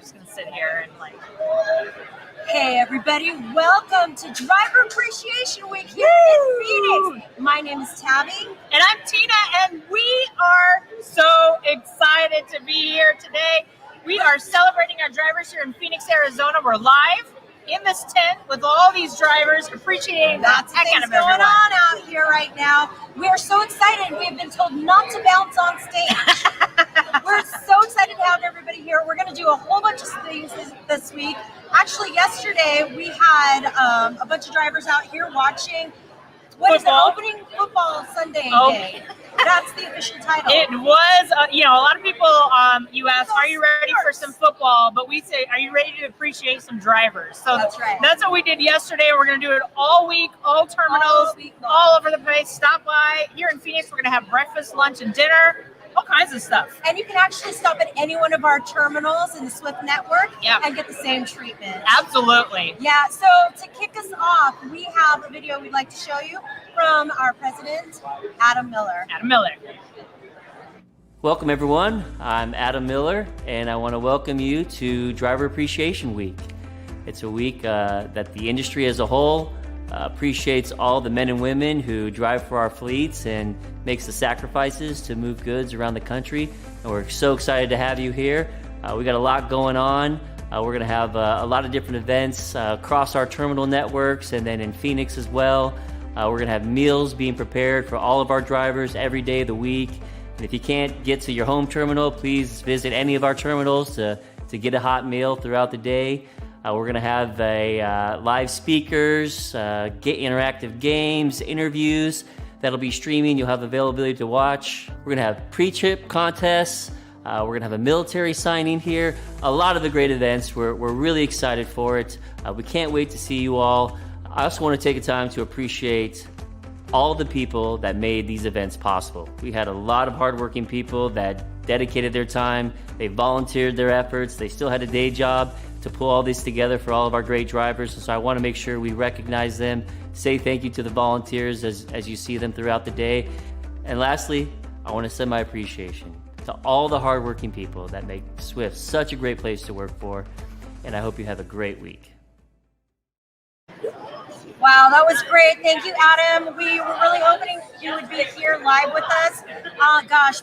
just going to sit here and Hey everybody, welcome to Driver Appreciation Week here in Phoenix. My name is Tavi. And I'm Tina, and we are so excited to be here today. We are celebrating our drivers here in Phoenix, Arizona. We're live in this tent with all these drivers, appreciating the heck out of everyone. Going on out here right now. We are so excited. We've been told not to bounce on stage. We're so excited to have everybody here. We're going to do a whole bunch of things this week. Actually, yesterday we had a bunch of drivers out here watching. What is the opening football Sunday day? That's the official title. It was, a lot of people, you ask, are you ready for some football? But we say, are you ready to appreciate some drivers? So that's right. That's what we did yesterday. We're going to do it all week, all terminals, all over the place. Stop by here in Phoenix. We're going to have breakfast, lunch, and dinner. All kinds of stuff. And you can actually stop at any one of our terminals in the Swift network and get the same treatment. Absolutely. Yeah, so to kick us off, we have a video we'd like to show you from our president, Adam Miller. Adam Miller. Welcome everyone, I'm Adam Miller, and I want to welcome you to Driver Appreciation Week. It's a week that the industry as a whole appreciates all the men and women who drive for our fleets and makes the sacrifices to move goods around the country. And we're so excited to have you here. We got a lot going on. We're going to have a lot of different events across our terminal networks and then in Phoenix as well. We're going to have meals being prepared for all of our drivers every day of the week. And if you can't get to your home terminal, please visit any of our terminals to get a hot meal throughout the day. We're going to have live speakers, interactive games, interviews that'll be streaming. You'll have availability to watch. We're going to have pre-trip contests. We're going to have a military signing here. A lot of the great events. We're really excited for it. We can't wait to see you all. I also want to take a time to appreciate all the people that made these events possible. We had a lot of hardworking people that dedicated their time. They volunteered their efforts. They still had a day job to pull all this together for all of our great drivers. And so I want to make sure we recognize them, say thank you to the volunteers as you see them throughout the day. And lastly, I want to send my appreciation to all the hardworking people that make Swift such a great place to work for. And I hope you have a great week. Wow, that was great. Thank you, Adam. We were really hoping you would be here live with us.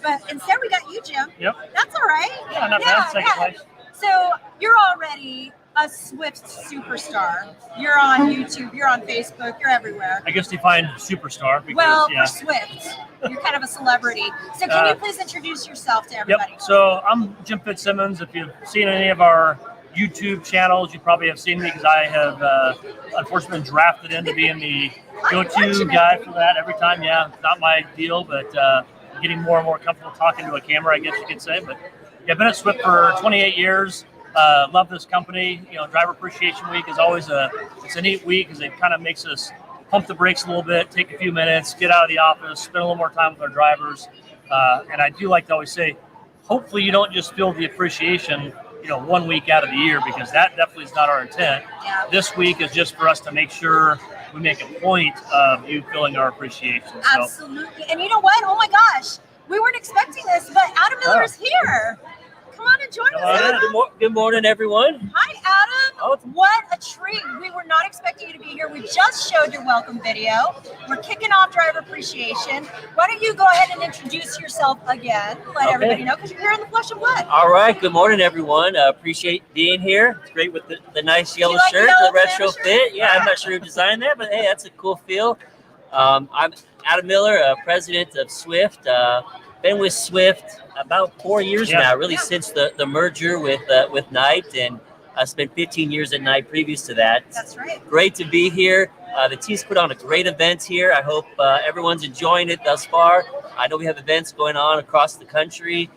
But instead we got you, Jim. Yep. That's all right. Yeah, not bad. Second place. So you're already a Swift superstar. You're on YouTube, you're on Facebook, you're everywhere. I guess define superstar. Because, for Swift, you're kind of a celebrity. So can you please introduce yourself to everybody? Yep. So I'm Jim Fitzsimmons. If you've seen any of our YouTube channels, you probably have seen me because I have unfortunately been drafted into being the go-to guy for that every time. Yeah, not my deal, but getting more and more comfortable talking to a camera, I guess you could say. But yeah, I've been at Swift for 28 years. Love this company. Driver Appreciation Week is always it's a neat week because it kind of makes us pump the brakes a little bit, take a few minutes, get out of the office, spend a little more time with our drivers. And I do like to always say, hopefully you don't just feel the appreciation 1 week out of the year, because that definitely is not our intent. Yeah. This week is just for us to make sure we make a point of you feeling our appreciation. Absolutely. And you know what? Oh my gosh, we weren't expecting this, but Adam Miller is here. Come on and join us, Adam. Good morning, everyone. Hi, Adam. What a treat. We were not expecting you to be here. We just showed your welcome video. We're kicking off Driver Appreciation. Why don't you go ahead and introduce yourself again? Let everybody know, because you're here in the flesh and blood. All right. Good morning, everyone. Appreciate being here. It's great with the nice yellow shirt, the retro fit. Yeah, I'm not sure who designed that, but hey, that's a cool feel. I'm Adam Miller, president of Swift. Been with Swift about 4 years now, really since the merger with Knight, and I spent 15 years at Knight previous to that. That's right. Great to be here. The team's put on a great event here. I hope everyone's enjoying it thus far. I know we have events going on across the country.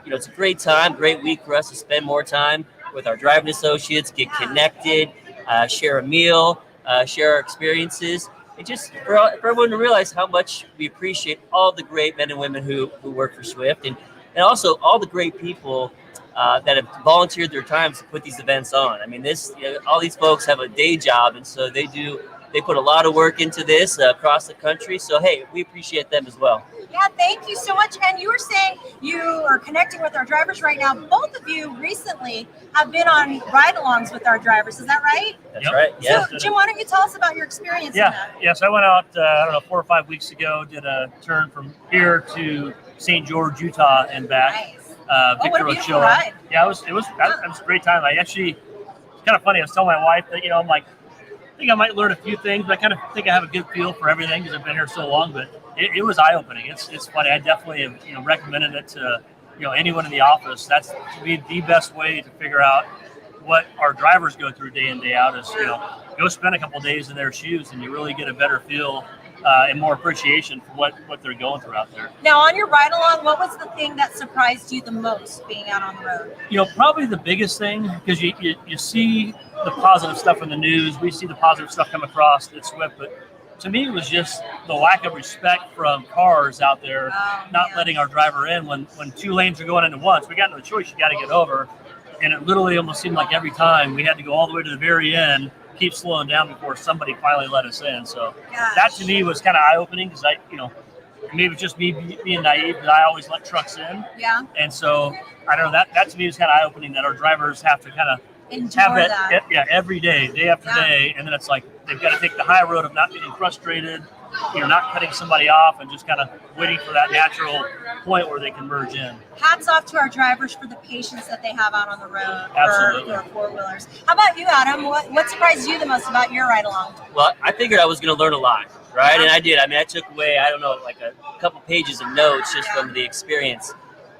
It's a great time, great week for us to spend more time with our driving associates, get connected, share a meal, share our experiences. And just for everyone to realize how much we appreciate all the great men and women who work for Swift, and also all the great people that have volunteered their time to put these events on. I mean, all these folks have a day job, and so they do they put a lot of work into this across the country. So, hey, we appreciate them as well. Yeah, thank you so much. And you were saying you are connecting with our drivers right now. Both of you recently have been on ride-alongs with our drivers. Is that right? That's right. Yeah. So, Jim, why don't you tell us about your experience in that? Yes, I went out, 4 or 5 weeks ago, did a turn from here to St. George, Utah, and back. Nice. What a beautiful ride. Yeah, it was a great time. I actually, it's kind of funny. I was telling my wife that, I'm like, I think I might learn a few things, but I kind of think I have a good feel for everything because I've been here so long. But it was eye-opening. It's funny. I definitely have, recommended it to, anyone in the office. That's to me the best way to figure out what our drivers go through day in, day out is, go spend a couple of days in their shoes and you really get a better feel and more appreciation for what they're going through out there. Now, on your ride-along, what was the thing that surprised you the most being out on the road? Probably the biggest thing, because you see the positive stuff in the news. We see the positive stuff come across at Swift, but to me, it was just the lack of respect from cars out there, not letting our driver in when 2 lanes are going into once. We got no choice. You got to get over. And it literally almost seemed like every time we had to go all the way to the very end, keep slowing down before somebody finally let us in. So that to me was kind of eye-opening because maybe it's just me being naive, but I always let trucks in. Yeah. And so I don't know, that to me was kind of eye-opening that our drivers have to kind of Enjoy have that. Every day after day. And then it's like they've got to take the high road of not getting frustrated, not cutting somebody off and just kind of waiting for that natural point where they can merge in. Hats off to our drivers for the patience that they have out on the road Absolutely. for four-wheelers. How about you, Adam? What surprised you the most about your ride-along? Well, I figured I was going to learn a lot, right? And I did. I mean, I took away, like a couple pages of notes just from the experience.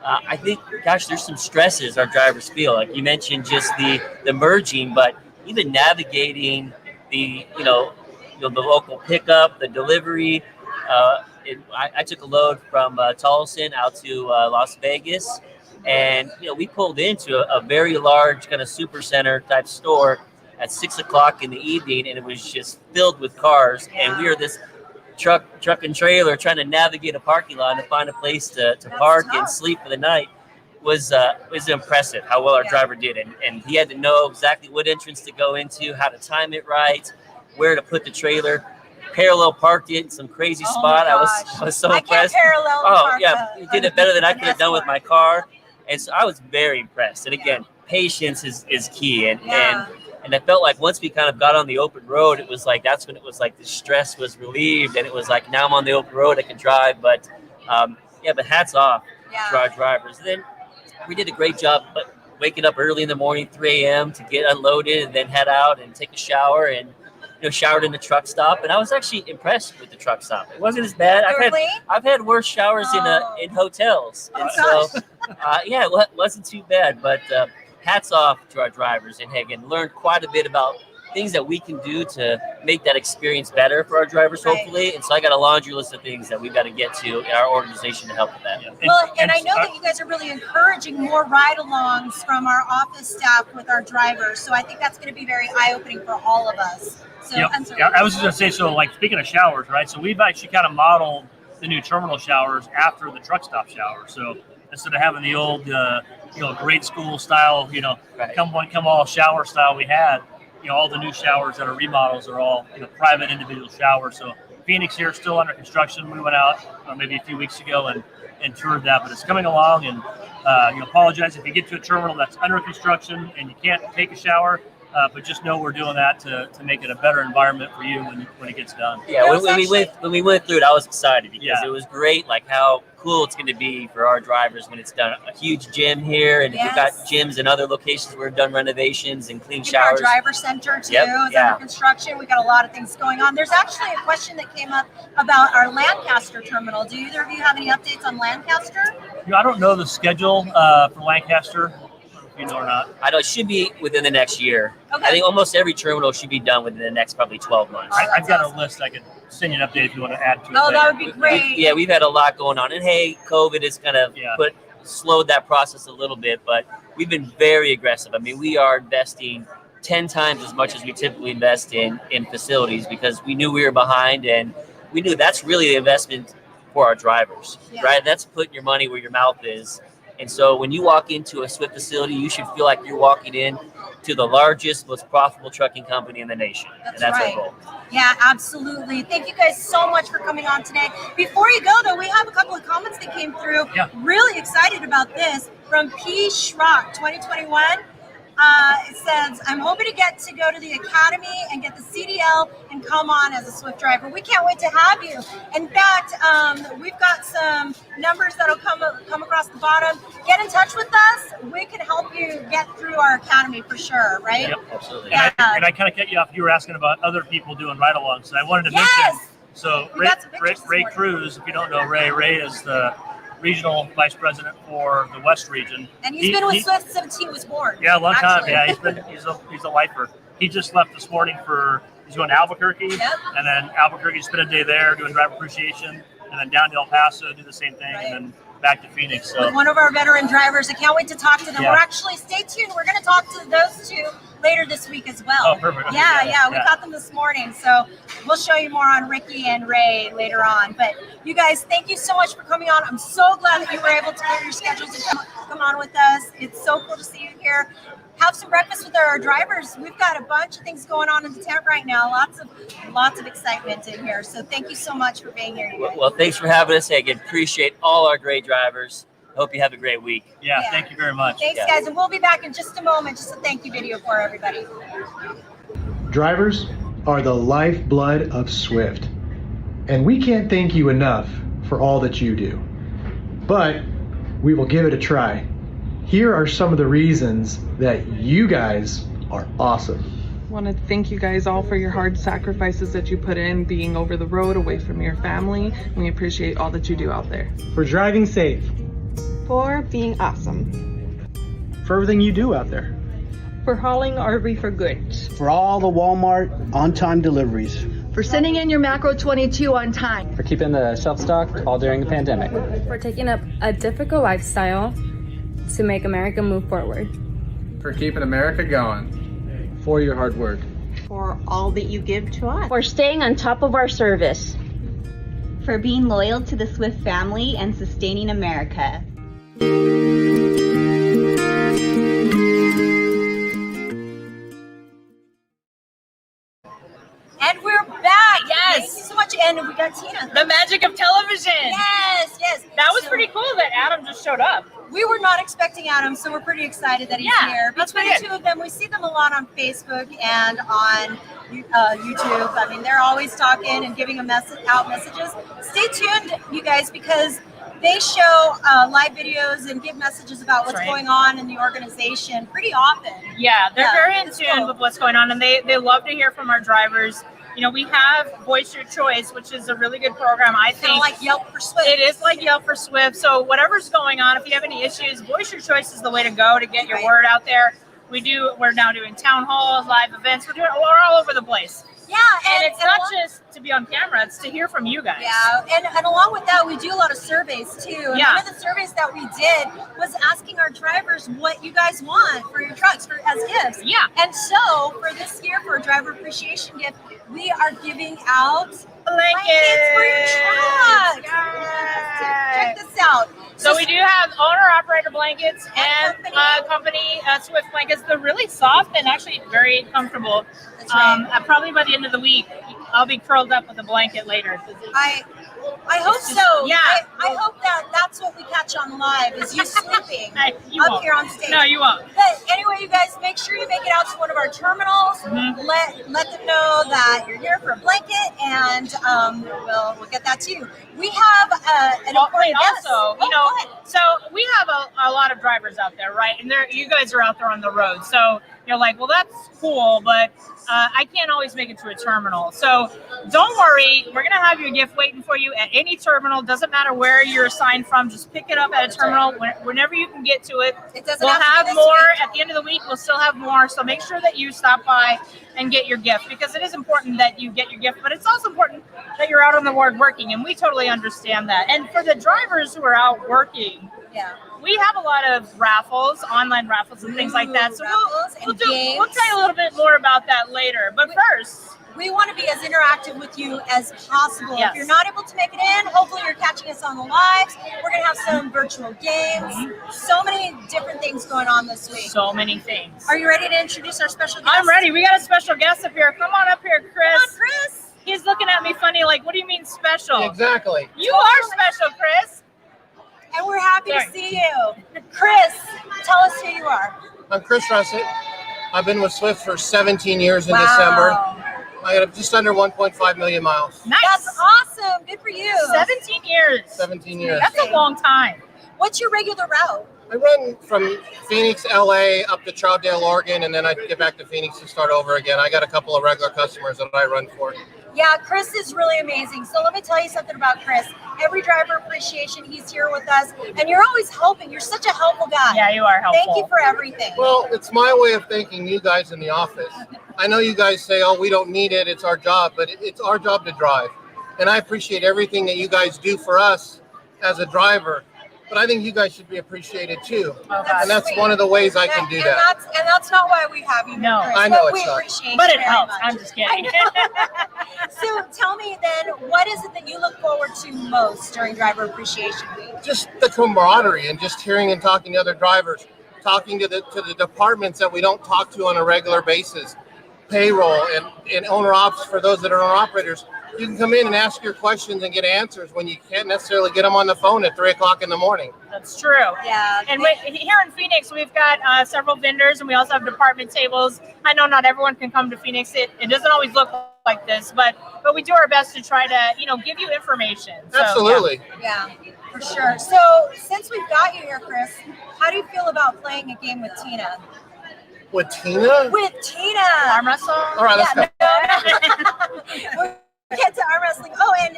I think, gosh, there's some stresses our drivers feel. Like you mentioned, just the merging, but even navigating the local pickup, the delivery. I took a load from Tolleson out to Las Vegas, and we pulled into a very large kind of super center type store at 6 o'clock in the evening, and it was just filled with cars, and we were this truck and trailer trying to navigate a parking lot and find a place to park and sleep for the night. Was impressive how well our driver did, and he had to know exactly what entrance to go into, how to time it right, where to put the trailer. Parallel parked it in some crazy spot. I was so impressed. I can't parallel park he did it better than I could have done with my car, and so I was very impressed. And again, patience is key, and I felt like once we kind of got on the open road, it was like that's when it was like the stress was relieved, and it was like now I'm on the open road, I can drive. But but hats off to our drivers. And then we did a great job, but waking up early in the morning, 3 a.m. to get unloaded and then head out and take a shower and showered in the truck stop. And I was actually impressed with the truck stop. It wasn't as bad. I've had worse showers in hotels, and it wasn't too bad. But hats off to our drivers, and again, learned quite a bit about things that we can do to make that experience better for our drivers, hopefully. And so I got a laundry list of things that we've got to get to in our organization to help with that. Well, and I know that you guys are really encouraging more ride-alongs from our office staff with our drivers. So I think that's going to be very eye-opening for all of us. So, I was just going to say, so like speaking of showers, right? So we've actually kind of modeled the new terminal showers after the truck stop shower. So instead of having the old, grade school style, come one, come all shower style we had, all the new showers that are remodels are all private individual showers. So Phoenix here is still under construction. We went out maybe a few weeks ago and toured that, but it's coming along. And apologize if you get to a terminal that's under construction and you can't take a shower. But just know we're doing that to make it a better environment for you when it gets done. Yeah, when we went through it, I was excited because it was great, like how cool it's going to be for our drivers when it's done. A huge gym here, and we've got gyms in other locations where we've done renovations and clean showers. Our driver center too is under construction. We got a lot of things going on. There's actually a question that came up about our Lancaster terminal. Do either of you have any updates on Lancaster? I don't know the schedule for Lancaster. Or not. I know it should be within the next year. Okay. I think almost every terminal should be done within the next probably 12 months. I've got a list I could send you an update if you want to add to it. Oh, that would be great. We've had a lot going on. And hey, COVID has kind of slowed that process a little bit, but we've been very aggressive. I mean, we are investing 10 times as much as we typically invest in facilities because we knew we were behind, and we knew that's really the investment for our drivers, right? That's putting your money where your mouth is. And so when you walk into a Swift facility, you should feel like you're walking in to the largest, most profitable trucking company in the nation. That's And that's right. our goal. Yeah, absolutely. Thank you guys so much for coming on today. Before you go, though, we have a couple of comments that came through. Yeah. Really excited about this from P. Schrock 2021. It says, I'm hoping to get to go to the academy and get the CDL and come on as a Swift driver. We can't wait to have you. In fact, we've got some numbers that'll come across the bottom. Get in touch with us. We can help you get through our academy for sure, right? Yep, absolutely. Yeah. And I kind of cut you off. You were asking about other people doing ride-alongs. And I wanted to Yes! mention, so We got some Ray pictures this morning. Cruz, if you don't know Ray is the regional vice president for the West region. And he's been with Swift since he was born. Yeah, a long time. actually. Yeah, he's a lifer. He just left this morning he's going to Albuquerque, Yep. and then Albuquerque, spent a day there doing driver appreciation, and then down to El Paso, do the same thing, Right. and then back to Phoenix. So With one of our veteran drivers. I can't wait to talk to them. Yeah. We're actually, stay tuned. We're going to talk to those two later this week as well. Oh, perfect. Okay, Yeah. We yeah. got them this morning. So we'll show you more on Ricky and Ray later on. But you guys, thank you so much for coming on. I'm so glad that you were able to clear your schedules and come on with us. It's so cool to see you here. Have some breakfast with our drivers. We've got a bunch of things going on in the tent right now. Lots of excitement in here. So thank you so much for being here. You guys. Well, thanks for having us. Again, appreciate all our great drivers. Hope you have a great week. yeah, Yeah. thank you very much. Thanks, Yeah. guys. And we'll be back in just a moment. Just a thank you video for everybody. Drivers are the lifeblood of Swift, and we can't thank you enough for all that you do. But we will give it a try. Here are some of the reasons that you guys are awesome. I want to thank you guys all for your hard sacrifices that you put in being over the road away from your family. We appreciate all that you do out there. For driving safe, For being awesome. for everything you do out there, For hauling our reefer goods. For all the Walmart on-time deliveries. For sending in your Macro 22 on time. for keeping the shelf stocked all during the pandemic. For taking up a difficult lifestyle to make America move forward. For keeping America going. For your hard work. For all that you give to us. For staying on top of our service. For being loyal to the Swift family and sustaining America. And we're back. Yes. Thank you so much. And we got Tina. The magic of television. Yes. That was So, pretty cool that Adam just showed up. We were not expecting Adam, so we're pretty excited that he's Yeah, here. that's Between pretty the good. two of them, we see them a lot on Facebook and on YouTube. I mean, they're always talking and giving out messages. Stay tuned, you guys, because they show live videos and give messages about what's That's right. going on in the organization pretty often. Yeah, they're very in it's tune cool. with what's going on, and they love to hear from our drivers. You know, we have Voice Your Choice, which is a really good program, I Kind of think. like Yelp for Swift. It is like Yelp for Swift. So whatever's going on, if you have any issues, Voice Your Choice is the way to go to get your Right. word out there. We're now doing town halls, live events. We're all over the place. Yeah, And it's not along- just to be on camera, it's to hear from you guys. Yeah, and along with that, we do a lot of surveys too. And Yeah. one of the surveys that we did was asking our drivers what you guys want for your trucks as gifts. Yeah. And so for this year, for a driver appreciation gift, we are giving out blankets for your truck. Yay. Check this out. So we do have owner-operator blankets and company Swift blankets. They're really soft and actually very comfortable. That's right. Probably by the end of the week, I'll be curled up with a blanket later. I hope so. Yeah. I hope that that's what we catch on live is you sleeping You up won't. here on stage. No, you won't. But anyway, you guys, make sure you make it out to one of our terminals. Mhm. Let them know that you're here for a blanket, and we'll get that to you. We have an important guest. Also, Oh, go ahead. so we have a lot of drivers out there, right? And you guys are out there on the road. So you're like, well, that's cool, but I can't always make it to a terminal. So don't worry. We're going to have your gift waiting for you at any terminal. Doesn't matter where you're assigned from. Just pick it up at a terminal whenever you can get to it. It doesn't We'll have to have be this more week. at the end of the week. We'll still have more. So make sure that you stop by and get your gift, because it is important that you get your gift, but it's also important that you're out on the road working. And we totally understand that. And for the drivers who are out working, Yeah. we have a lot of raffles, online raffles and things like that. So Raffles we'll and games. tell you a little bit more about that later. But first, We want to be as interactive with you as possible. Yes. If you're not able to make it in, hopefully you're catching us on the lives. We're going to have some virtual games. So many different things going on this week. So many things. Are you ready to introduce our special guest? I'm ready. We got a special guest up here. Come on up here, Chris. Come on, Chris. He's looking at me funny like, what do you mean special? Exactly. You are special, Chris. And we're happy to see you. Chris, tell us who you are. I'm Chris Russett. I've been with Swift for 17 years in Wow. December. I got just under 1.5 million miles. Nice. That's awesome. Good for you. 17 years. 17 years. That's a long time. What's your regular route? I run from Phoenix, LA, up to Troutdale, Oregon, and then I get back to Phoenix to start over again. I got a couple of regular customers that I run for. Yeah, Chris is really amazing. So let me tell you something about Chris. Every driver appreciation, he's here with us, and you're always helping. You're such a helpful guy. Yeah, you are helpful. Thank you for everything. Well, it's my way of thanking you guys in the office. I know you guys say, oh, we don't need it, it's our job, but it's our job to drive. And I appreciate everything that you guys do for us as a driver. But I think you guys should be appreciated too. And that's sweet. one of the ways I can do that. And that's not why we have you. No. Chris, I know but it's we not. appreciate But you it very helps. much. I'm just kidding. So tell me then, what is it that you look forward to most during Driver Appreciation Week? Just the camaraderie and just hearing and talking to other drivers, talking to the departments that we don't talk to on a regular basis, payroll and owner ops for those that are owner operators. You can come in and ask your questions and get answers when you can't necessarily get them on the phone at 3 o'clock in the morning. That's true. Yeah. And here in Phoenix, we've got several vendors, and we also have department tables. I know not everyone can come to Phoenix. It doesn't always look like this, but we do our best to try to give you information. So, Absolutely. Yeah, for sure. So since we've got you here, Chris, how do you feel about playing a game with Tina? With Tina? With Tina. Arm wrestle. All right, let's go. We'll get to arm wrestling. Oh, and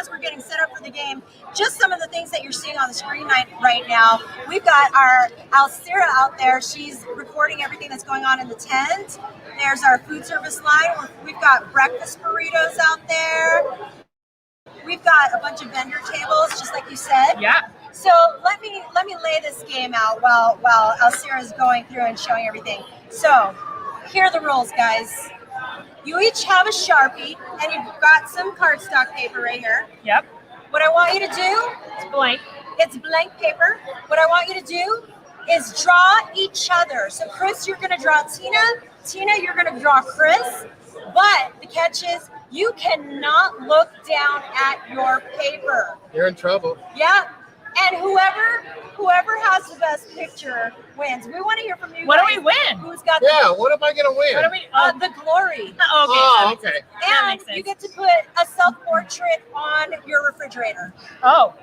as we're getting set up for the game, just some of the things that you're seeing on the screen right now. We've got our Alcira out there. She's recording everything that's going on in the tent. There's our food service line. We've got breakfast burritos out there. We've got a bunch of vendor tables, just like you said. Yeah. So let me lay this game out while Alcira is going through and showing everything. So here are the rules, guys. You each have a Sharpie, and you've got some cardstock paper right here. Yep. What I want you to do, It's blank. it's blank paper. What I want you to do is draw each other. So Chris, you're going to draw Tina. Tina, you're going to draw Chris. But the catch is you cannot look down at your paper. You're in trouble. Yeah. And whoever has the best picture wins. We want to hear from you. What do guys. we win? Who's got Yeah, what am I going to win? What do we? the glory? Oh, okay. That And makes sense. you get to put a self-portrait on your refrigerator. Oh,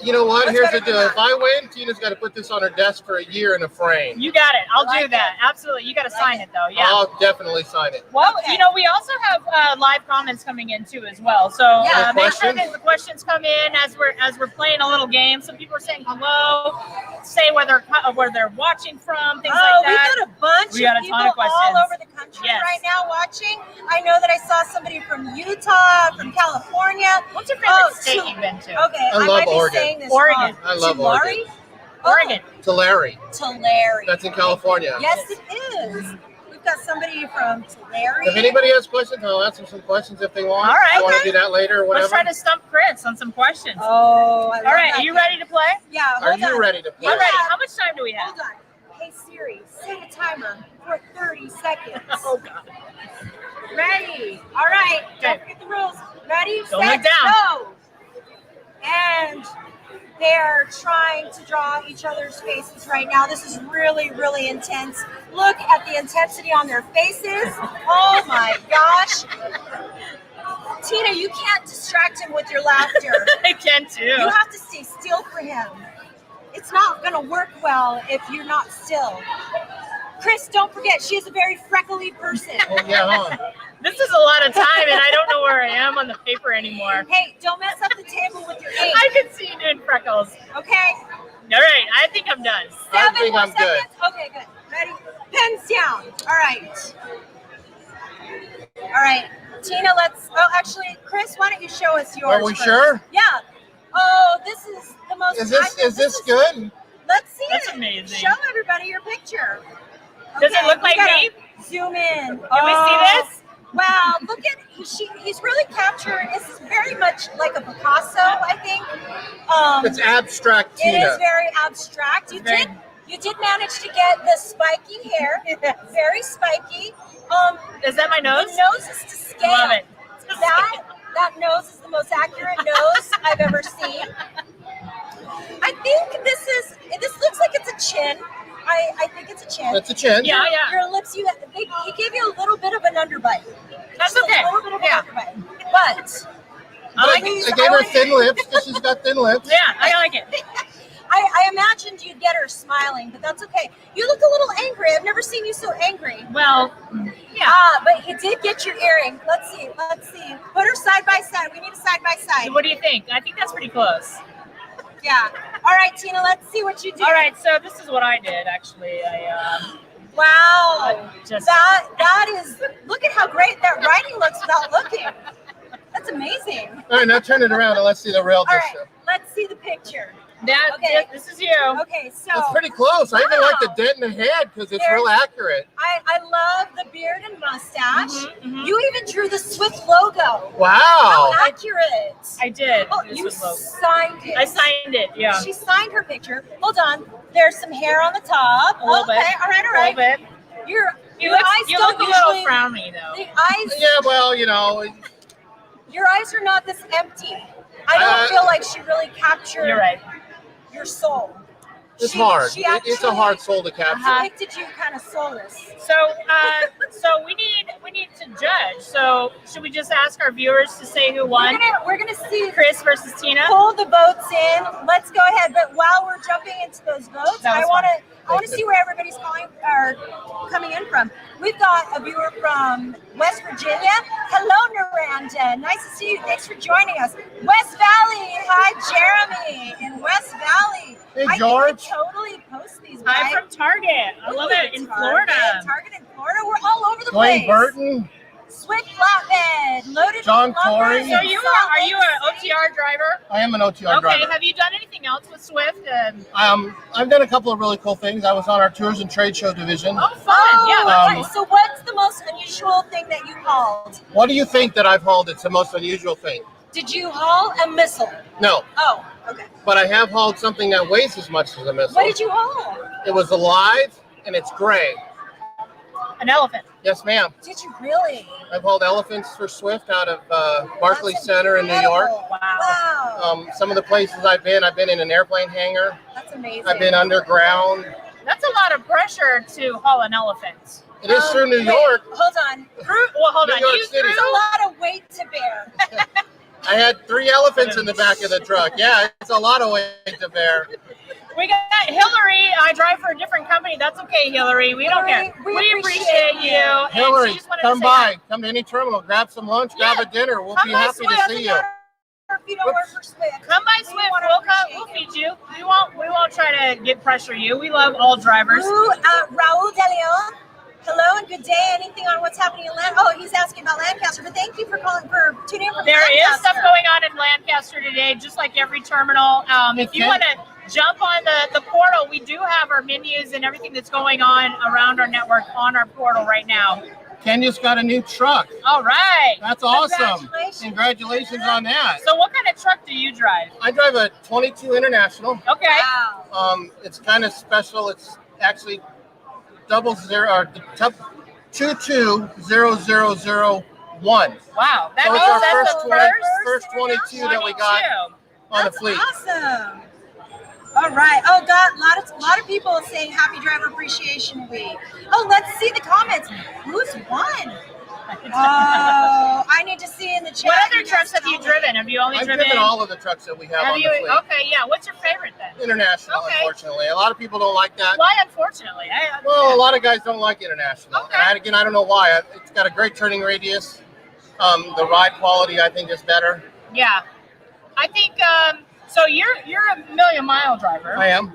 You know what? What's Here's better the than deal. that? If I win, Tina's got to put this on her desk for a year in a frame. you got it. I'll I like do that. Absolutely. You got to sign it though. Yeah. I'll definitely sign it. Well, Okay. we also have live comments coming in too as well. So Yeah. make sure Questions? that the questions come in as we're playing a little game. Some people are saying hello, say where they're watching from, things like that. We've got a bunch We got of a people ton of questions. all over the country Yes. right now watching. I know that I saw somebody from Utah, from California. What's your favorite Oh, state to- you've been to? Okay, I I love might be Oregon. saying this Oregon. wrong. I love Tulare? Oregon. Oregon. Tulare. Tulare. That's in California. Yes, it is. We've got somebody from Tulare. If anybody has questions, I'll answer some questions if they want. All right. I want to Okay. do that later or Let's whatever. try to stump Chris on some questions. Oh, I love All right, that are you game. ready to play? Yeah, Are hold you on. ready to play? I'm ready. How much time do we have? Hold on. Hey Siri, set a timer for 30 seconds. Oh God. Ready. All right. Don't Okay. forget the rules. Ready, Don't set, look down. go. And they're trying to draw each other's faces right now. This is really, really intense. Look at the intensity on their faces. Oh my gosh. Tina, you can't distract him with your laughter. I can too. You have to stay still for him. It's not going to work well if you're not still. Chris, don't forget, she is a very freckly person. Oh, yeah, huh? This is a lot of time, and I don't know where I am on the paper anymore. Hey, don't mess up the table with your ink. I can see you doing freckles. Okay? All right, I think I'm done. I 7 think more I'm good. seconds. Okay, good. Ready? Pens down. All right. All right. Tina, actually, Chris, why don't you show us yours Are we first? sure? Yeah. Oh, this is the most... Is this good? Let's see That's it. amazing. Show everybody your picture. Does it look we like gotta me? Zoom in. Can we see this? Wow, look at he's really captured. It's very much like a Picasso, I think. It's abstract, Tina. It is very abstract. You did manage to get the spiky hair, very spiky. Is that my nose? The nose is to scale. Love it. That nose is the most accurate nose I've ever seen. I think this looks like it's a chin. I think it's a chin. It's a chin. Yeah. Your lips, he gave you a little bit of an underbite. That's okay. A little bit of an underbite. But I gave her thin lips because she's got thin lips. Yeah, I like it. I imagined you'd get her smiling, but that's okay. You look a little angry. I've never seen you so angry. Well, yeah. But he did get your earring. Let's see. Put her side by side. We need a side by side. What do you think? I think that's pretty close. Yeah. All right, Tina, let's see what you did. All right, so this is what I did, actually. Wow. That is, look at how great that writing looks without looking. That's amazing. All right, now turn it around and let's see the real All dish. right, let's see the picture. This is you. Okay, so. It's pretty close. I even like the dent in the head because it's real accurate. I love the beard and mustache. You even drew the Swift logo. Wow. How accurate. I did. Oh, you signed it. I signed it, yeah. She signed her picture. Hold on. There's some hair on the top. A little bit. All right. A little bit. Your You eyes look don't a little usually, frowny, though. The eyes. Yeah, well, you know. Your eyes are not this empty. I don't feel like she really captured your soul. It's hard. She It's a hard soul to capture. She depicted you kind of soulless. So we need to judge. So should we just ask our viewers to say who won? We're gonna see Chris versus Tina. Pull the votes in. Let's go ahead. But while we're jumping into those votes, I want to see where everybody's coming in from. We've got a viewer from West Virginia. Hello, Naranda. Nice to see you. Thanks for joining us. West Valley. Hi, Jeremy in West Valley. Hey, George. I think we totally post these. I'm from Target. I love it in Florida. Target in Florida. We're all over the Dwayne place. Burton. Swift flatbed, loaded John with lumber. Corey. So are you an OTR driver? I am an OTR driver. Okay. Have you done anything else with Swift? I've done a couple of really cool things. I was on our tours and trade show division. Oh, fun! Yeah. So what's the most unusual thing that you hauled? What do you think that I've hauled? It's the most unusual thing. Did you haul a missile? No. Oh, okay. But I have hauled something that weighs as much as a missile. What did you haul? It was alive and it's gray. An elephant. Yes, ma'am. Did you really? I've hauled elephants for Swift out of Barclays Center in New York. Wow. Some of the places I've been in an airplane hangar. That's amazing. I've been underground. That's a lot of pressure to haul an elephant. It is through New York. Hold on. Hold on. New York City. There's a lot of weight to bear. I had 3 elephants in the back of the truck. Yeah, it's a lot of weight to bear. We got Hillary. I drive for a different company. That's okay, Hillary. We don't care. We appreciate you. Hillary, And she just wanted come to say by. hi. Come to any terminal. Grab some lunch. Grab a dinner. We'll Come be by happy to Swift. see you. If you don't work for Swift. Come by Swift. We'll feed you. We won't try to pressure you. We love all drivers. Raul De Leon. Hello and good day. Anything on what's happening in Lancaster? Oh, he's asking about Lancaster, but thank you for tuning in from There Lancaster. is stuff going on in Lancaster today, just like every terminal. If you want to jump on the portal, we do have our menus and everything that's going on around our network on our portal right now. Kenya's got a new truck. All right. That's awesome. Congratulations on that. So what kind of truck do you drive? I drive a 22 International. Okay. Wow. It's kind of special. It's actually 2200001. Wow. That So means it's our that's first the first 22 that we got on the fleet. Awesome. All right. Oh, God, a lot of people saying Happy Driver Appreciation Week. Oh, let's see the comments. Who's won? Oh, I need to see in the chat. What other trucks have you driven? Have you only I've driven? driven all of the trucks that we have on the fleet. Okay, yeah. What's your favorite then? International, Okay. unfortunately. A lot of people don't like that. Why, unfortunately? Well, a lot of guys don't like International. Okay. And I don't know why. It's got a great turning radius. The ride quality, I think, is better. Yeah. I think, so you're a million-mile driver. I am.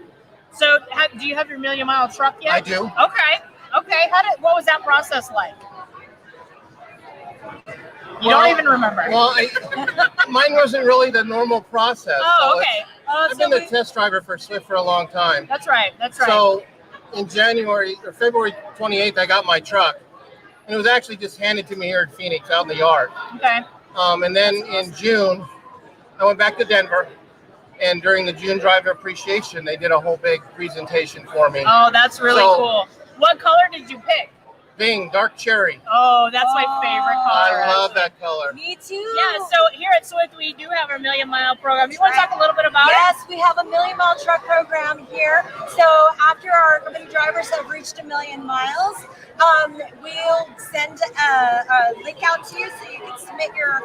So do you have your million-mile truck yet? I do. Okay. What was that process like? You don't even remember. Well, mine wasn't really the normal process. Oh, so okay. I've been a test driver for Swift for a long time. That's right. So in January or February 28th, I got my truck. And it was actually just handed to me here in Phoenix, out in the yard. Okay. And then in June, I went back to Denver. And during the June Driver Appreciation, they did a whole big presentation for me. Oh, that's really cool. What color did you pick? Bing, dark cherry. Oh, that's my favorite color. I love that color. Me too. Yeah, so here at Swift, we do have our Million Mile program. You want to talk a little bit about it? Yes, we have a Million Mile truck program here. So after our company drivers have reached 1 million miles, we'll send a link out to you so you can submit your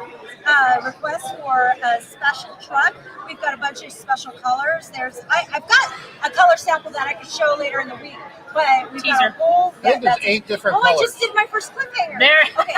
request for a special truck. We've got a bunch of special colors. I've got a color sample that I could show later in the week. But we've got a whole, I think there's 8 different colors. I just did my first cliffhanger. There. Okay.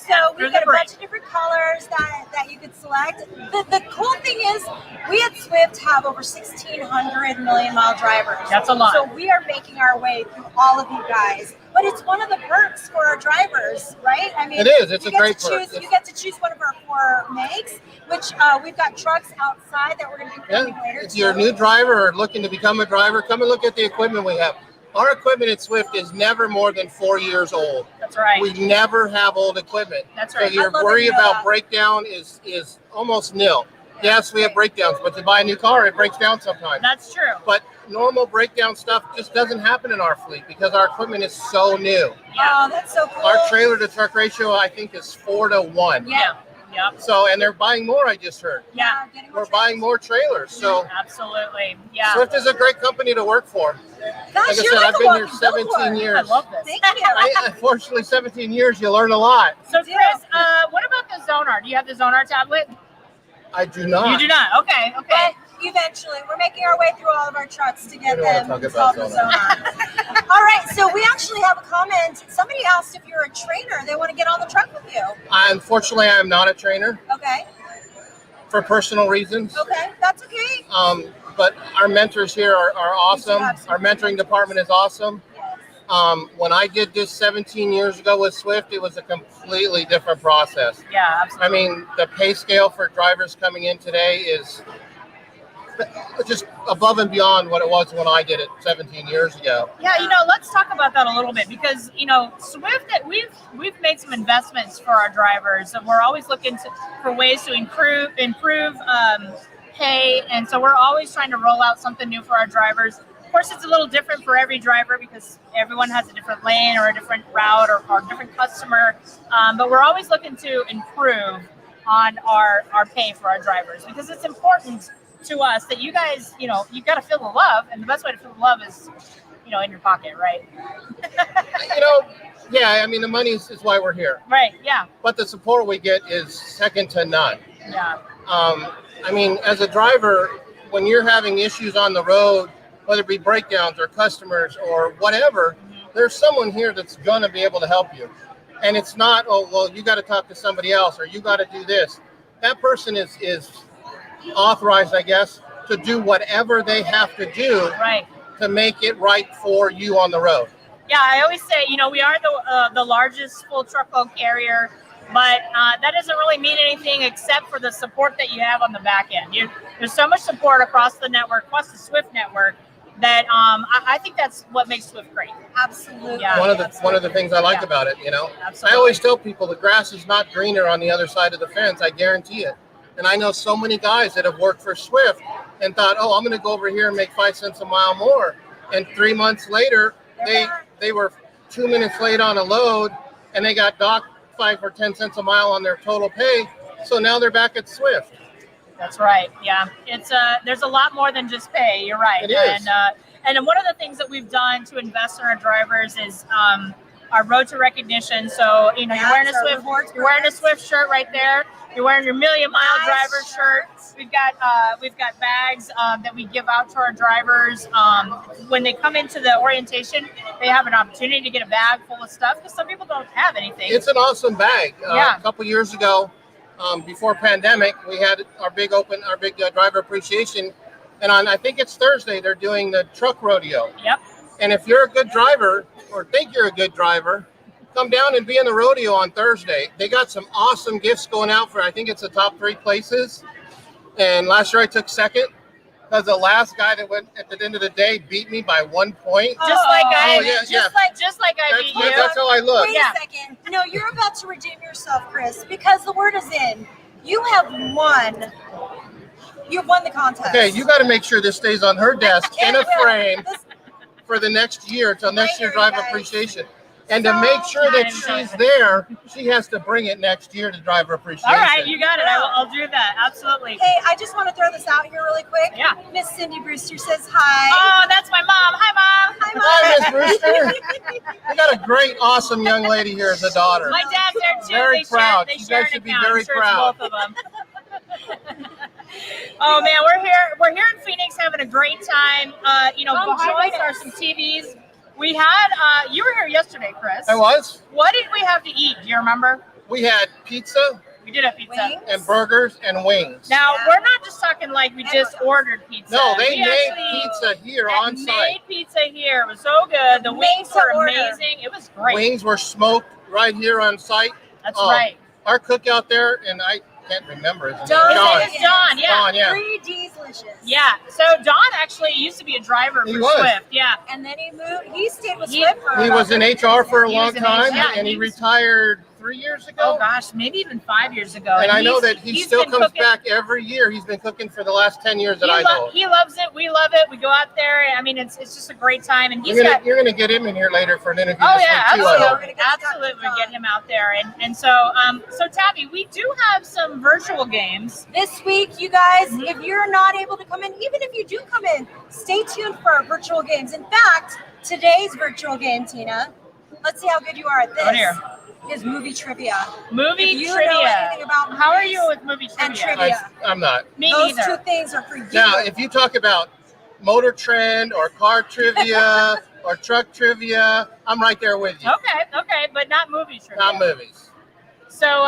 So we've got a bunch of different colors that you could select. The cool thing is we at Swift have over 1,600 million mile drivers. That's a lot. So we are making our way through all of you guys. But it's one of the perks for our drivers, right? I mean, it is. It's a great perk. You get to choose one of our 4 makes, which we've got trucks outside that we're going to be filming later. If you're a new driver or looking to become a driver, come and look at the equipment we have. Our equipment at Swift is never more than 4 years old. That's right. We never have old equipment. That's right. So your worry about breakdown is almost nil. Yes, we have breakdowns, but to buy a new car, it breaks down sometimes. That's true. But normal breakdown stuff just doesn't happen in our fleet because our equipment is so new. Yeah. Oh, that's so cool. Our trailer to truck ratio, I think, is 4 to 1. Yeah. Yep. So, and they're buying more, I just heard. Yeah. We're buying more trailers. So absolutely. Yeah. Swift is a great company to work for. Gosh, like I said, I've been here 17 years. I love this. Thank you. Unfortunately, 17 years, you learn a lot. So, Chris, what about the Zonar? Do you have the Zonar tablet? I do not. You do not? Okay. But eventually, we're making our way through all of our trucks to get them installed in Zonar. All right, so we actually have a comment. Somebody asked if you're a trainer. They want to get on the truck with you. Unfortunately, I am not a trainer. Okay. For personal reasons. Okay, that's okay. But our mentors here are awesome. Our mentoring department is awesome. When I did this 17 years ago with Swift, it was a completely different process. Yeah, absolutely. I mean, the pay scale for drivers coming in today is just above and beyond what it was when I did it 17 years ago. Yeah, let's talk about that a little bit because, Swift, we've made some investments for our drivers, and we're always looking for ways to improve pay, and so we're always trying to roll out something new for our drivers. Of course, it's a little different for every driver because everyone has a different lane or a different route or a different customer, but we're always looking to improve on our pay for our drivers because it's important to us that you guys, you got to feel the love, and the best way to feel the love is, in your pocket, right? Yeah, I mean, the money is why we're here. Right, yeah. But the support we get is second to none. Yeah. I mean, as a driver, when you're having issues on the road, whether it be breakdowns or customers or whatever, there's someone here that's going to be able to help you. And it's not, oh, well, you got to talk to somebody else or you got to do this. That person is authorized, I guess, to do whatever they have to do to make it right for you on the road. Yeah, I always say, we are the largest full truckload carrier, but that doesn't really mean anything except for the support that you have on the back end. There's so much support across the network, plus the Swift network, that I think that's what makes Swift great. Absolutely. Yeah. One of the things I like about it, Absolutely. I always tell people the grass is not greener on the other side of the fence. I guarantee it. And I know so many guys that have worked for Swift and thought, oh, I'm going to go over here and make 5 cents a mile more. And 3 months later, they were 2 minutes late on a load and they got docked 5 or 10 cents a mile on their total pay. So now they're back at Swift. That's right. Yeah, it's there's a lot more than just pay. You're right. It is. And one of the things that we've done to invest in our drivers is our road to recognition. So you're wearing a Swift shirt right there. You're wearing your Million Mile driver shirt. We've got bags that we give out to our drivers. When they come into the orientation, they have an opportunity to get a bag full of stuff because some people don't have anything. It's an awesome bag. A couple years ago, before pandemic, we had our big driver appreciation, and on I think it's Thursday they're doing the truck rodeo. Yep. And if you're a good driver or think you're a good driver, come down and be in the rodeo on Thursday. They got some awesome gifts going out for I think it's the top 3 places. And last year I took second because the last guy that went at the end of the day beat me by 1 point. Just like I beat you. That's how I look. Wait a second. No, you're about to redeem yourself, Chris, because the word is in. You have won. You've won the contest. Okay, you got to make sure this stays on her desk in a frame for the next year, till next year Driver Appreciation. And to make sure that she's there, she has to bring it next year to Driver Appreciation. All right, you got it. I'll do that. Absolutely. Hey, I just want to throw this out here really quick. Yeah. Miss Cindy Brewster says hi. Oh, that's my mom. Hi, Mom. Hi, Miss Brewster. We got a great, awesome young lady here as a daughter. My dad's there too. Very proud. They You share guys an should be account. very I'm sure proud. It's both of them. Oh man, we're here in Phoenix having a great time. Behind us are some TVs. We had you were here yesterday, Chris. I was. What did we have to eat? Do you remember? We had pizza. We did have pizza. Wings? And burgers and wings. Now we're not just talking like we just ordered pizza. No, they We made actually pizza here on made site. pizza here. It was so good. The wings were amazing. It was great. Wings were smoked right here on site. That's right. Our cook out there, and I can't remember his name. Don. His name is Don. Yeah. Don, yeah. 3D's delicious. Yeah. So Don actually used to be a driver He for was. Swift. Yeah. And then he moved. He stayed with Swift for He about was in 30 HR for a He long was in time, HR, and he he was- retired 3 years ago. Oh gosh, maybe even 5 years ago. And I know that he he's still been comes cooking- back every year. He's been cooking for the last 10 years that I know. He loves it. We love it. We go out there. I mean, it's just a great time. And You're gonna get him in here later for an interview. Oh this yeah, week too, I hope. absolutely. We get him out there, and so Tavi, we do have some virtual games this week, you guys. If you're not able to come in, even if you do come in, stay tuned for our virtual games. In fact, today's virtual game, Tina, let's see how good you are at this. Right here. Is movie trivia. Movie if you trivia. know anything about How are movies you with movie trivia? and trivia? I'm not. Me Those neither. two things are for you. Now, if you talk about motor trend or car trivia or truck trivia, I'm right there with you. Okay, but not movie trivia. Not movies. So,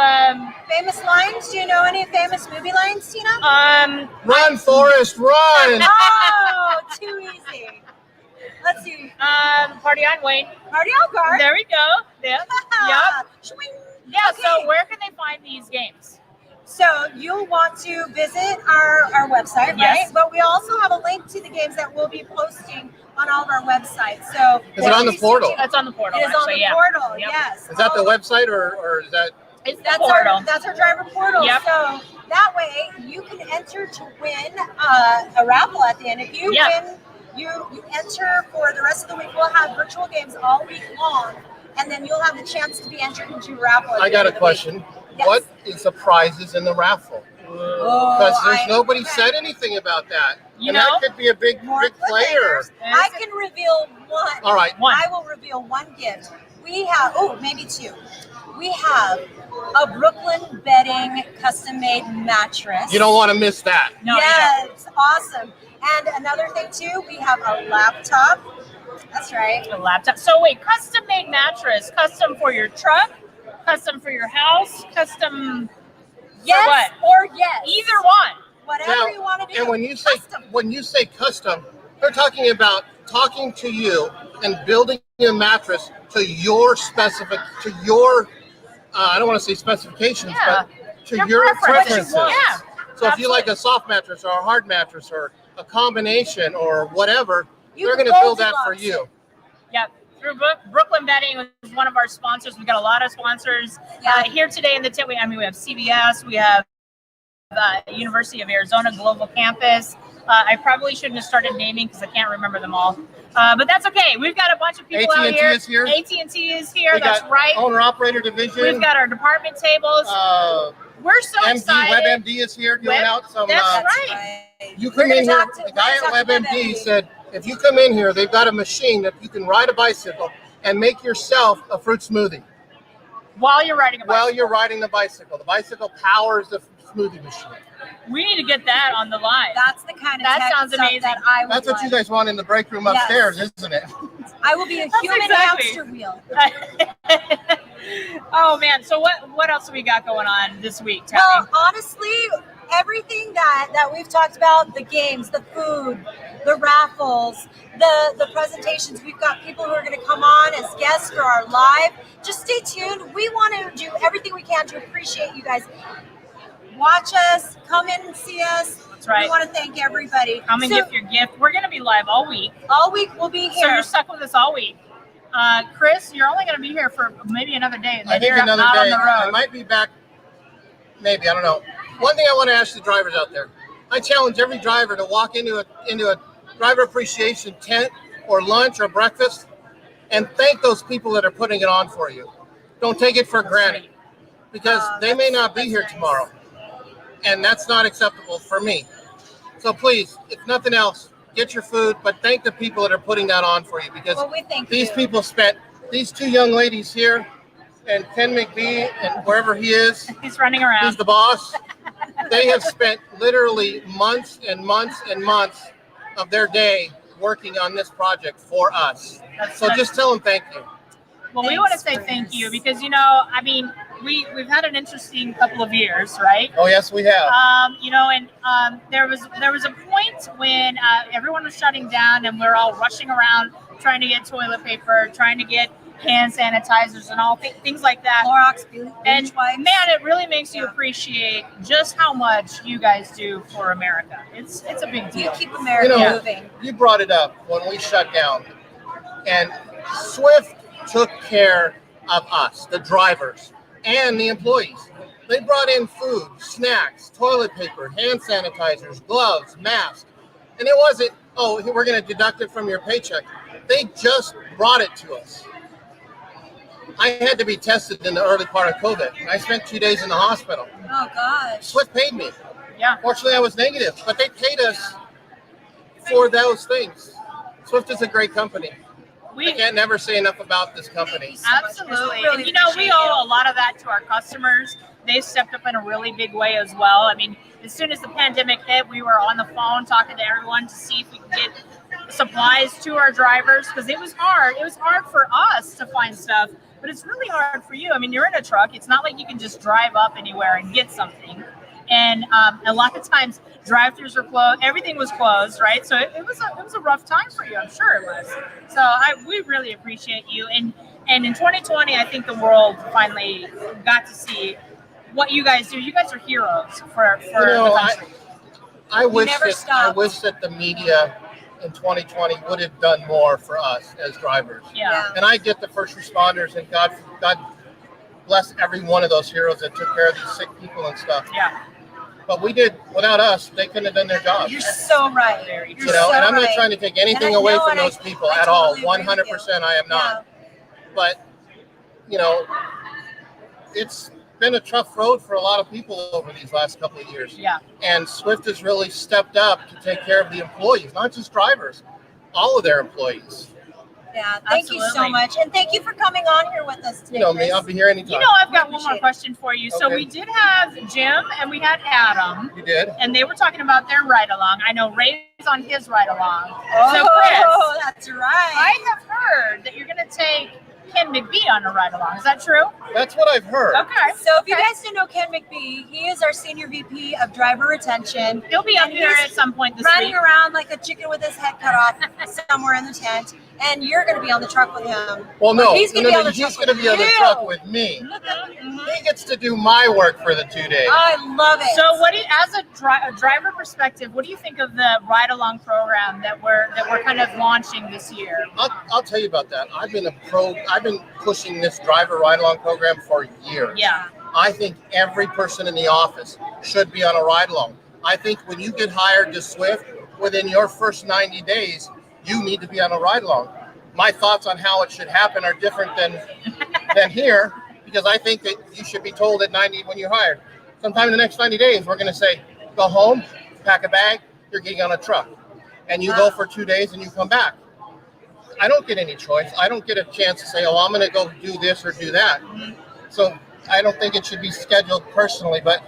famous lines? Do you know any famous movie lines, Tina? Run, Forrest, run! Oh, too easy. Let's see. Party on Wayne. Party on guard. There we go. Yep. Swing. Yeah. Okay. So, where can they find these games? So you'll want to visit our website, Yes. right? But we also have a link to the games that we'll be posting on all of our websites. So Is it on the portal? That's on the portal. It is on actually, the yeah. portal. Yep. Yes. Is that the website or is that? It's the That's portal. our driver portal. Yep. So that way you can enter to win a raffle at the end. If you Yep. win, you enter for the rest of the week. We'll have virtual games all week long, and then you'll have the chance to be entered into a raffle. I got a question. Yes. What is the prizes in the raffle? Because there's nobody said anything about that. You and know? that could be a big player. I can reveal one. All right. One. I will reveal one gift. We have, maybe two. We have a Brooklyn bedding custom-made mattress. You don't want to miss that. No, Yes, awesome. And another thing too, we have a laptop. That's right. A laptop. So wait, custom made mattress, custom for your truck, custom for your house, custom. Yes what? or yes. Either one. Whatever Now, you want to do. and when you say custom, they're talking about talking to you and building a mattress to your I don't want to say specifications, Yeah. but to Your your preferences. preferences. Yeah. So if you like a soft mattress or a hard mattress or a combination or whatever, they're going to build that for you. Yep. Through Brooklyn Bedding was one of our sponsors. We got a lot of sponsors here today in the tent. We have CVS. We have University of Arizona Global Campus. I probably shouldn't have started naming because I can't remember them all. But that's okay. We've got a bunch of people out here. AT&T is here. AT&T is here. We That's got right. Owner-operator division. We've got our department tables. We're so excited. WebMD is here doing out some. That's right. You come in here. The guy at WebMD said, if you come in here, they've got a machine that you can ride a bicycle and make yourself a fruit smoothie While you're riding a bicycle. while you're riding the bicycle. The bicycle powers the smoothie machine. We need to get that on the line. That's the kind of That tech sounds stuff amazing. that I would That's what like. you guys want in the break room upstairs, isn't it? I will be a human exactly. hamster wheel. Oh man! So what else have we got going on this week, Tavi? Well, honestly, everything that we've talked about, the games, the food, the raffles, the presentations, we've got people who are going to come on as guests for our live. Just stay tuned. We want to do everything we can to appreciate you guys. Watch us, come in and see us. That's right. We want to thank everybody. Come and give your gift. We're going to be live all week. All week we'll be So here. you're stuck with us all week. Chris, you're only going to be here for maybe another day. And then I think you're another not day. on the road. I might be back. Maybe, I don't know. One thing I want to ask the drivers out there. I challenge every driver to walk into a driver appreciation tent or lunch or breakfast and thank those people that are putting it on for you. Don't take it for granted because they may not be here tomorrow. And that's not acceptable for me. So please, if nothing else, get your food, but thank the people that are putting that on for you because these people spent, these two young ladies here and Ken McBee and wherever he is. He's running around. He's the boss. They have spent literally months and months and months of their day working on this project for us. So just tell them thank you. Well, we want to say thank you because, you know, I mean, we've had an interesting couple of years, right? Oh, yes, we have. You know, and there was a point when everyone was shutting down and we're all rushing around trying to get toilet paper, trying to get hand sanitizers and all things like that. Clorox, and man, it really makes you appreciate just how much you guys do for America. It's a big deal. You keep America moving. You brought it up when we shut down, and Swift took care of us, the drivers, and the employees. They brought in food, snacks, toilet paper, hand sanitizers, gloves, masks. And it wasn't, oh, we're going to deduct it from your paycheck. They just brought it to us. I had to be tested in the early part of COVID. I spent 2 days in the hospital. Oh, gosh. Swift paid me. Yeah. Fortunately, I was negative, but they paid us for those things. Swift is a great company. I can't never say enough about this company. Absolutely. And, you know, we owe a lot of that to our customers. They stepped up in a really big way as well. I mean, as soon as the pandemic hit, we were on the phone talking to everyone to see if we could get supplies to our drivers because it was hard. It was hard for us to find stuff, but it's really hard for you. I mean, you're in a truck. It's not like you can just drive up anywhere and get something. And a lot of times drive-thrus were closed. Everything was closed, right? So it was a rough time for you. I'm sure it was. So we really appreciate you. And in 2020, I think the world finally got to see what you guys do. You guys are heroes for the country. I wish that the media in 2020 would have done more for us as drivers. Yeah. And I get the first responders, and God bless every one of those heroes that took care of these sick people and stuff. Yeah. But we did, without us, they couldn't have done their job. You're so right. You know, and I'm not trying to take anything away from those people at all. 100% I am not. But, you know, it's been a tough road for a lot of people over these last couple of years. Yeah. And Swift has really stepped up to take care of the employees, not just drivers, all of their employees. Yeah, thank you so much. And thank you for coming on here with us today. You know me, I'll be here anytime. You know, I've got one more question for you. So we did have Jim and we had Adam. You did? And they were talking about their ride-along. I know Ray's on his ride-along. Oh, so Chris, that's right. I have heard that you're going to take Ken McBee on a ride-along. Is that true? That's what I've heard. Okay. So if you guys didn't know Ken McBee, he is our Senior VP of Driver Retention. He'll be up here at some point this running week. around like a chicken with his head cut off somewhere in the tent. And you're going to be on the truck with him. Well, no, he's going to be on the truck with me. He gets to do my work for the 2 days. I love it. So, as a driver perspective, what do you think of the ride-along program that we're kind of launching this year? I'll tell you about that. I've been pushing this driver ride-along program for years. Yeah. I think every person in the office should be on a ride-along. I think when you get hired to Swift, within your first 90 days, you need to be on a ride-along. My thoughts on how it should happen are different than here, because I think that you should be told at 90 when you're hired. Sometime in the next 90 days, we're going to say, go home, pack a bag, you're getting on a truck. And you go for 2 days and you come back. I don't get any choice. I don't get a chance to say, oh, I'm going to go do this or do that. So I don't think it should be scheduled personally, but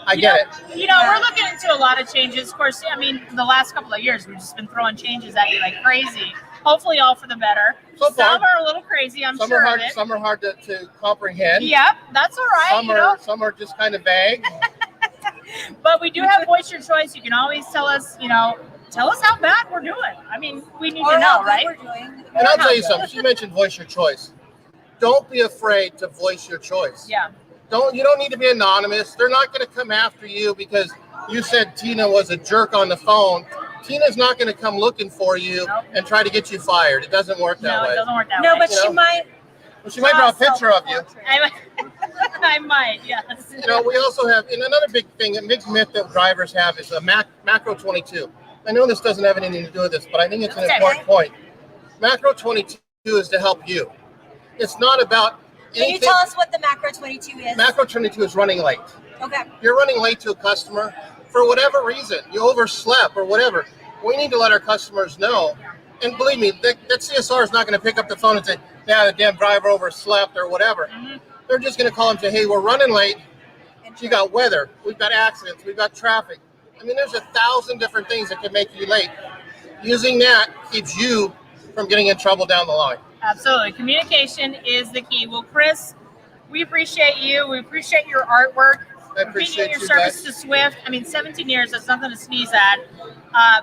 I get it. You know, we're looking into a lot of changes. Of course, I mean, the last couple of years, we've just been throwing changes at you like crazy. Hopefully all for the better. So some are a little crazy, some sure are hard, of it. Some are hard to comprehend. Yep, that's all right. Some are just kind of vague. But we do have voice your choice. You can always tell us how bad we're doing. I mean, we need to know, right? And I'll tell you something. She mentioned voice your choice. Don't be afraid to voice your choice. Yeah. You don't need to be anonymous. They're not going to come after you because you said Tina was a jerk on the phone Tina's not going to come looking for you and try to get you fired. It doesn't work that way. No, it doesn't work that way. No, but she might. Well, she might draw a picture of you. I might, yes. We also have, and another big thing, a big myth that drivers have is a macro 22. I know this doesn't have anything to do with this, but I think it's an important point. Macro 22 is to help you. It's not about anything. Can you tell us what the macro 22 is? Macro 22 is running late. Okay. You're running late to a customer for whatever reason. You overslept or whatever. We need to let our customers know. And believe me, that CSR is not going to pick up the phone and say, yeah, the damn driver overslept or whatever. Mm-hmm. They're just going to call and say, hey, we're running late. You got weather. We've got accidents. We've got traffic. I mean, there's 1,000 different things that can make you late. Using that keeps you from getting in trouble down the line. Absolutely. Communication is the key. Well, Chris, we appreciate you. We appreciate your artwork. I appreciate your you service guys. to Swift. I mean, 17 years, that's nothing to sneeze at.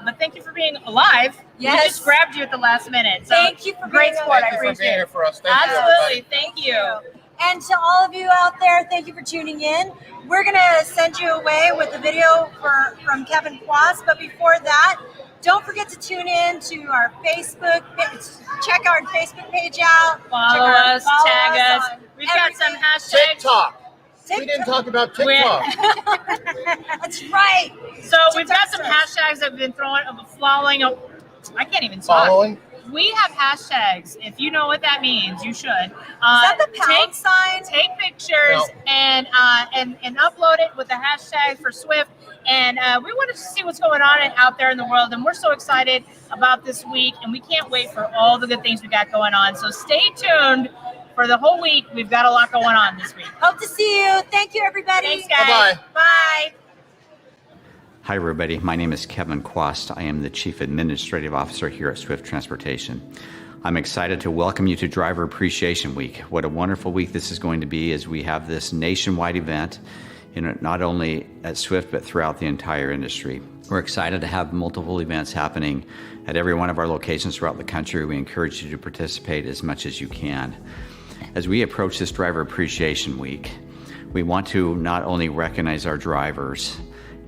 But thank you for being alive. Yes. We just grabbed you at the last minute. So Thank you for great being sport. Thank I you for appreciate being it. here for us. Thank Absolutely. you, Thank you. And to all of you out there, thank you for tuning in. We're going to send you away with a video from Kevin Quast. But before that, don't forget to tune in to our Facebook page. Check our Facebook page out. Follow us, tag us. We've got some hashtags. TikTok. We didn't talk about TikTok. That's right. So we've got some hashtags that have been following. I can't even talk. Following? We have hashtags. If you know what that means, you should. Is that the pound sign? Take pictures and upload it with the hashtag for Swift. And we wanted to see what's going on out there in the world. And we're so excited about this week. And we can't wait for all the good things we got going on. So stay tuned for the whole week. We've got a lot going on this week. Hope to see you. Thank you, everybody. Thanks, guys. Bye-bye. Bye. Hi, everybody. My name is Kevin Quast. I am the Chief Administrative Officer here at Swift Transportation. I'm excited to welcome you to Driver Appreciation Week. What a wonderful week this is going to be as we have this nationwide event, not only at Swift, but throughout the entire industry. We're excited to have multiple events happening at every one of our locations throughout the country. We encourage you to participate as much as you can. As we approach this Driver Appreciation Week, we want to not only recognize our drivers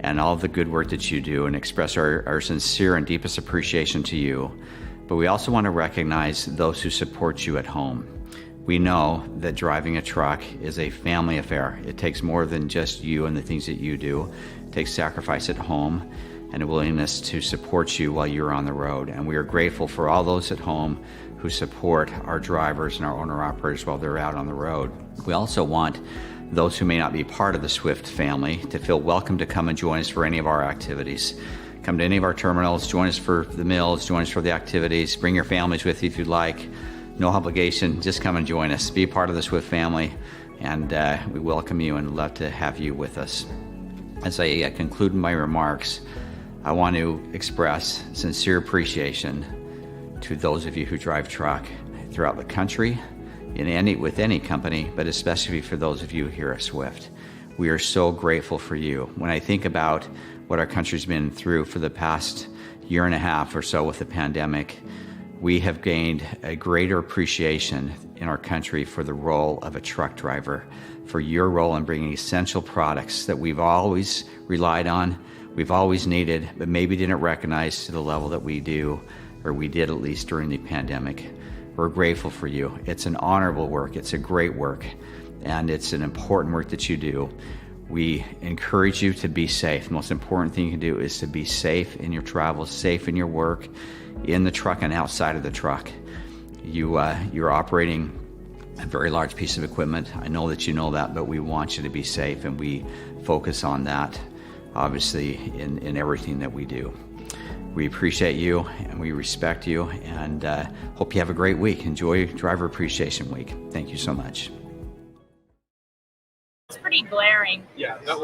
and all the good work that you do and express our sincere and deepest appreciation to you, but we also want to recognize those who support you at home. We know that driving a truck is a family affair. It takes more than just you and the things that you do. It takes sacrifice at home and a willingness to support you while you're on the road. And we are grateful for all those at home who support our drivers and our owner-operators while they're out on the road. We also want those who may not be part of the Swift family to feel welcome to come and join us for any of our activities. Come to any of our terminals, join us for the mills, join us for the activities, bring your families with you if you'd like. No obligation, just come and join us. Be a part of the Swift family, and we welcome you and love to have you with us. As I conclude my remarks, I want to express sincere appreciation to those of you who drive truck throughout the country, with any company, but especially for those of you here at Swift. We are so grateful for you. When I think about what our country's been through for the past year and a half or so with the pandemic, we have gained a greater appreciation in our country for the role of a truck driver, for your role in bringing essential products that we've always relied on, we've always needed, but maybe didn't recognize to the level that we do, or we did at least during the pandemic. We're grateful for you. It's an honorable work. It's a great work. And it's an important work that you do. We encourage you to be safe. The most important thing you can do is to be safe in your travels, safe in your work, in the truck and outside of the truck. You're operating a very large piece of equipment. I know that you know that, but we want you to be safe, and we focus on that, obviously, in everything that we do. We appreciate you and we respect you, and hope you have a great week. Enjoy Driver Appreciation Week. Thank you so much. It's pretty glaring. Yeah, that was